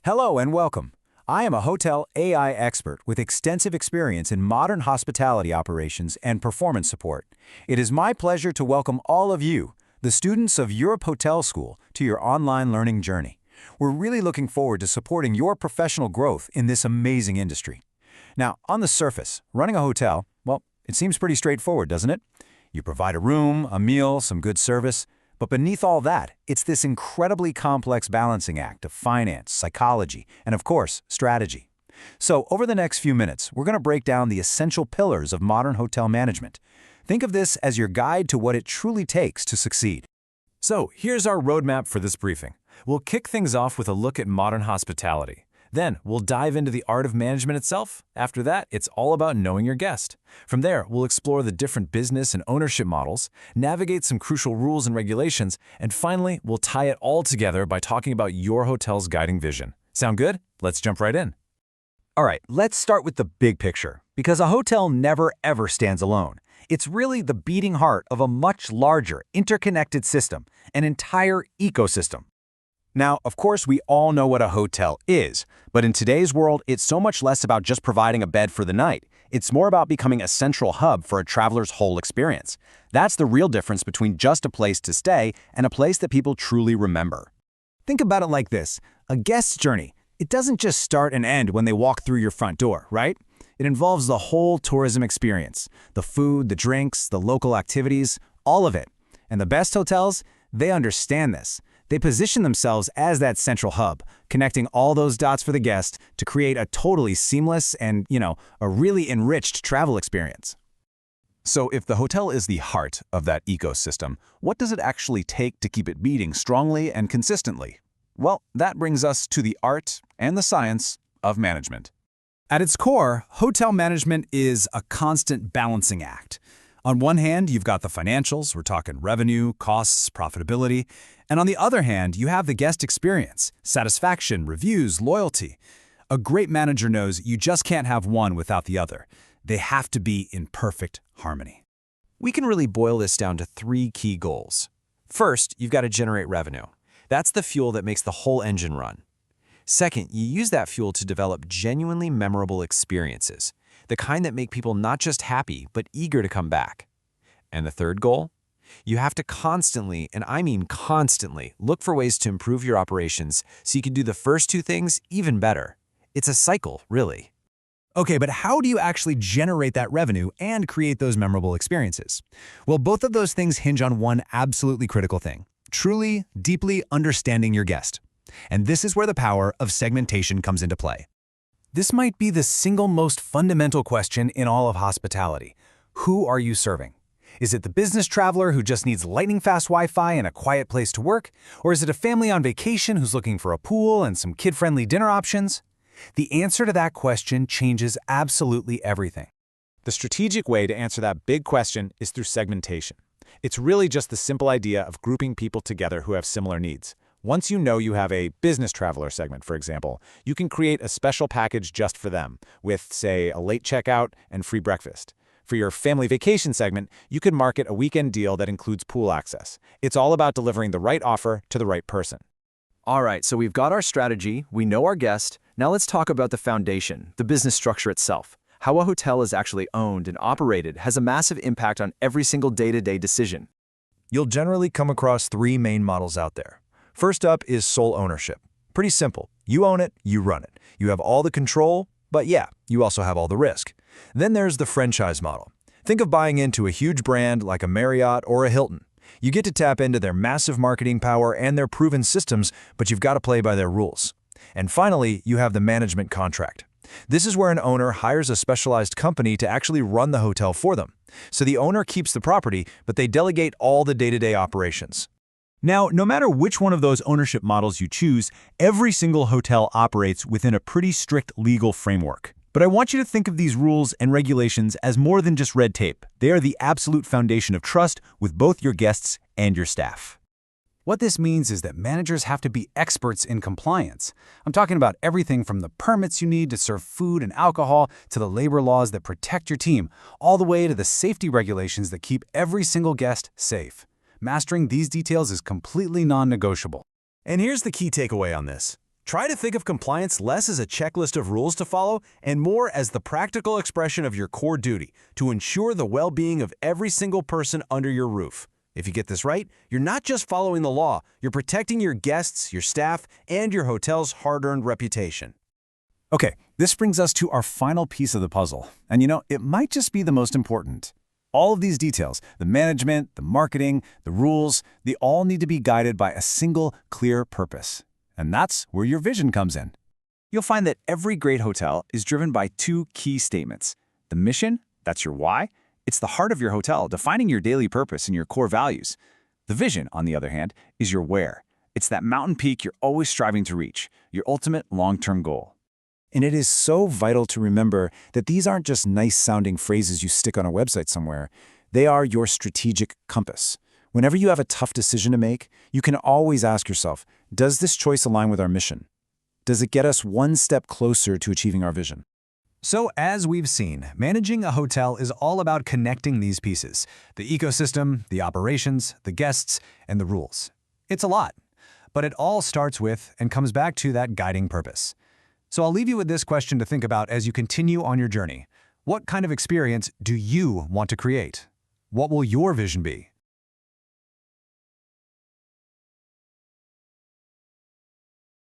Hello and welcome. I am a hotel AI expert with extensive experience in modern hospitality operations and performance support. It is my pleasure to welcome all of you, the students of Europe Hotel School, to your online learning journey. We're really looking forward to supporting your professional growth in this amazing industry. Now, on the surface, running a hotel, well, it seems pretty straightforward, doesn't it? You provide a room, a meal, some good service. But beneath all that, it's this incredibly complex balancing act of finance, psychology, and of course, strategy. So over the next few minutes, we're going to break down the essential pillars of modern hotel management. Think of this as your guide to what it truly takes to succeed. So here's our roadmap for this briefing. We'll kick things off with a look at modern hospitality. Then we'll dive into the art of management itself. After that, it's all about knowing your guest. From there, we'll explore the different business and ownership models, navigate some crucial rules and regulations, and finally, we'll tie it all together by talking about your hotel's guiding vision. Sound good? Let's jump right in. All right, let's start with the big picture, because a hotel never ever stands alone. It's really the beating heart of a much larger, interconnected system, an entire ecosystem. Now, of course, we all know what a hotel is, but in today's world, it's so much less about just providing a bed for the night. It's more about becoming a central hub for a traveler's whole experience. That's the real difference between just a place to stay and a place that people truly remember. Think about it like this. A guest's journey, it doesn't just start and end when they walk through your front door, right? It involves the whole tourism experience, the food, the drinks, the local activities, all of it. And the best hotels, they understand this. They position themselves as that central hub, connecting all those dots for the guest to create a totally seamless and, a really enriched travel experience. So if the hotel is the heart of that ecosystem, what does it actually take to keep it beating strongly and consistently? Well, that brings us to the art and the science of management. At its core, hotel management is a constant balancing act. On one hand, you've got the financials, we're talking revenue, costs, profitability. And on the other hand, you have the guest experience, satisfaction, reviews, loyalty. A great manager knows you just can't have one without the other. They have to be in perfect harmony. We can really boil this down to three key goals. First, you've got to generate revenue. That's the fuel that makes the whole engine run. Second, you use that fuel to develop genuinely memorable experiences, the kind that make people not just happy, but eager to come back. And the third goal? You have to constantly, and I mean constantly, look for ways to improve your operations so you can do the first two things even better. It's a cycle, really. Okay, but how do you actually generate that revenue and create those memorable experiences? Well, both of those things hinge on one absolutely critical thing: truly, deeply understanding your guest. And this is where the power of segmentation comes into play. This might be the single most fundamental question in all of hospitality. Who are you serving? Is it the business traveler who just needs lightning-fast Wi-Fi and a quiet place to work? Or is it a family on vacation who's looking for a pool and some kid-friendly dinner options? The answer to that question changes absolutely everything. The strategic way to answer that big question is through segmentation. It's really just the simple idea of grouping people together who have similar needs. Once you know you have a business traveler segment, for example, you can create a special package just for them with, say, a late checkout and free breakfast. For your family vacation segment, you could market a weekend deal that includes pool access. It's all about delivering the right offer to the right person. All right, so we've got our strategy, we know our guest. Now let's talk about the foundation, the business structure itself. How a hotel is actually owned and operated has a massive impact on every single day-to-day decision. You'll generally come across three main models out there. First up is sole ownership. Pretty simple. You own it, you run it. You have all the control, but yeah, you also have all the risk. Then there's the franchise model. Think of buying into a huge brand like a Marriott or a Hilton. You get to tap into their massive marketing power and their proven systems, but you've got to play by their rules. And finally, you have the management contract. This is where an owner hires a specialized company to actually run the hotel for them. So the owner keeps the property, but they delegate all the day-to-day operations. Now, no matter which one of those ownership models you choose, every single hotel operates within a pretty strict legal framework. But I want you to think of these rules and regulations as more than just red tape. They are the absolute foundation of trust with both your guests and your staff. What this means is that managers have to be experts in compliance. I'm talking about everything from the permits you need to serve food and alcohol to the labor laws that protect your team, all the way to the safety regulations that keep every single guest safe. Mastering these details is completely non-negotiable. And here's the key takeaway on this. Try to think of compliance less as a checklist of rules to follow and more as the practical expression of your core duty to ensure the well-being of every single person under your roof. If you get this right, you're not just following the law, you're protecting your guests, your staff, and your hotel's hard-earned reputation. Okay, this brings us to our final piece of the puzzle. And it might just be the most important. All of these details, the management, the marketing, the rules, they all need to be guided by a single, clear purpose. And that's where your vision comes in. You'll find that every great hotel is driven by two key statements. The mission, that's your why. It's the heart of your hotel, defining your daily purpose and your core values. The vision, on the other hand, is your where. It's that mountain peak you're always striving to reach, your ultimate long-term goal. And it is so vital to remember that these aren't just nice-sounding phrases you stick on a website somewhere. They are your strategic compass. Whenever you have a tough decision to make, you can always ask yourself, does this choice align with our mission? Does it get us one step closer to achieving our vision? So, as we've seen, managing a hotel is all about connecting these pieces: the ecosystem, the operations, the guests, and the rules. It's a lot, but it all starts with and comes back to that guiding purpose. So I'll leave you with this question to think about as you continue on your journey. What kind of experience do you want to create? What will your vision be?